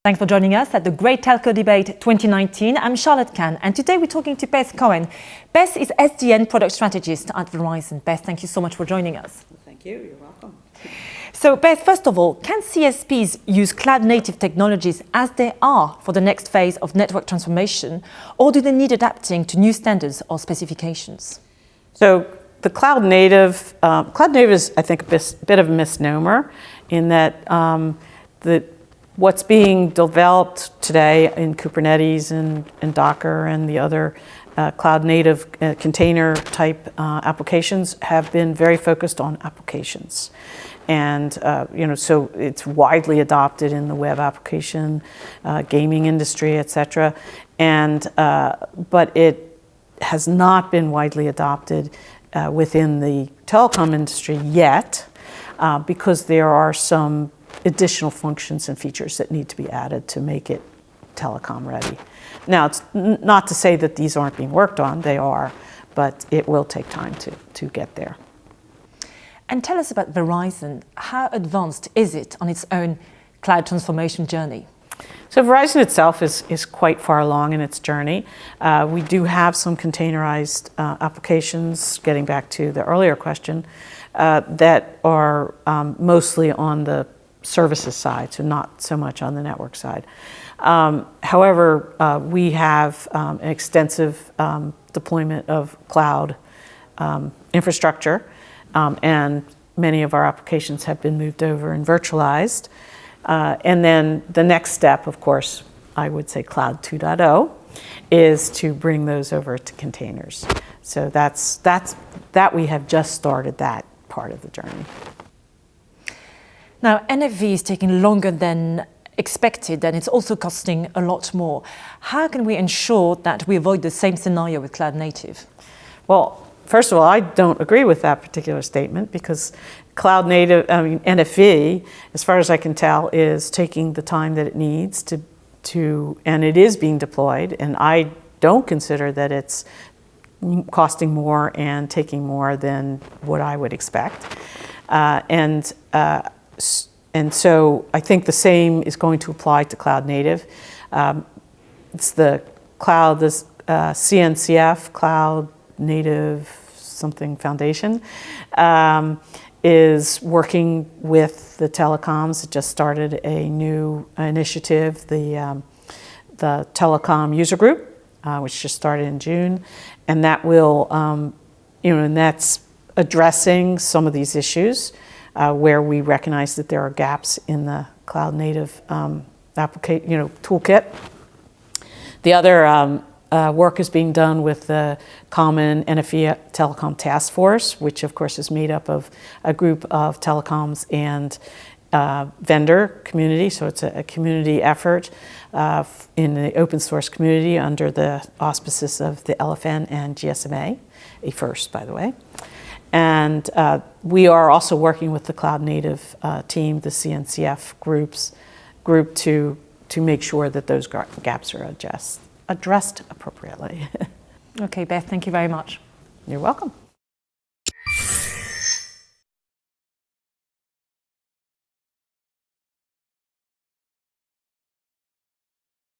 Thanks for joining us at the Great Telco Debate 2019. I'm Charlotte Kahn, and today we're talking to Beth Cohen. Beth is SDN Product Strategist at Verizon. Beth, thank you so much for joining us. Thank you. You're welcome. So, Beth, first of all, can CSPs use cloud-native technologies as they are for the next phase of network transformation, or do they need adapting to new standards or specifications? So, the cloud-native is, I think, a bit of a misnomer in that what's being developed today in Kubernetes and Docker and the other cloud-native container-type applications have been very focused on applications. And, so it's widely adopted in the web application, gaming industry, et cetera. But it has not been widely adopted within the telecom industry yet because there are some additional functions and features that need to be added to make it telecom ready. Now, it's not to say that these aren't being worked on, they are, but it will take time to get there. And tell us about Verizon. How advanced is it on its own cloud transformation journey? So Verizon itself is quite far along in its journey. We do have some containerized applications, getting back to the earlier question, that are mostly on the services side, so not so much on the network side. However, we have an extensive deployment of cloud infrastructure, and many of our applications have been moved over and virtualized. And then the next step, of course, I would say Cloud 2.0, is to bring those over to containers. So that we have just started that part of the journey. Now, NFV is taking longer than expected, and it's also costing a lot more. How can we ensure that we avoid the same scenario with cloud native? Well, first of all, I don't agree with that particular statement because cloud native, NFV, as far as I can tell, is taking the time that it needs and it is being deployed, and I don't consider that it's costing more and taking more than what I would expect. And so I think the same is going to apply to cloud native. It's the cloud, this CNCF, Cloud Native Something Foundation, is working with the telecoms. It just started a new initiative, the Telecom User Group, which just started in June, and that will, and that's addressing some of these issues. Where we recognize that there are gaps in the cloud native toolkit. The other work is being done with the common NFV Telecom Task Force, which of course is made up of a group of telecoms and vendor community. So it's a community effort in the open source community under the auspices of the LFN and GSMA, a first, by the way. And we are also working with the cloud native team, the CNCF group, to make sure that those gaps are addressed appropriately. Okay, Beth, thank you very much. You're welcome.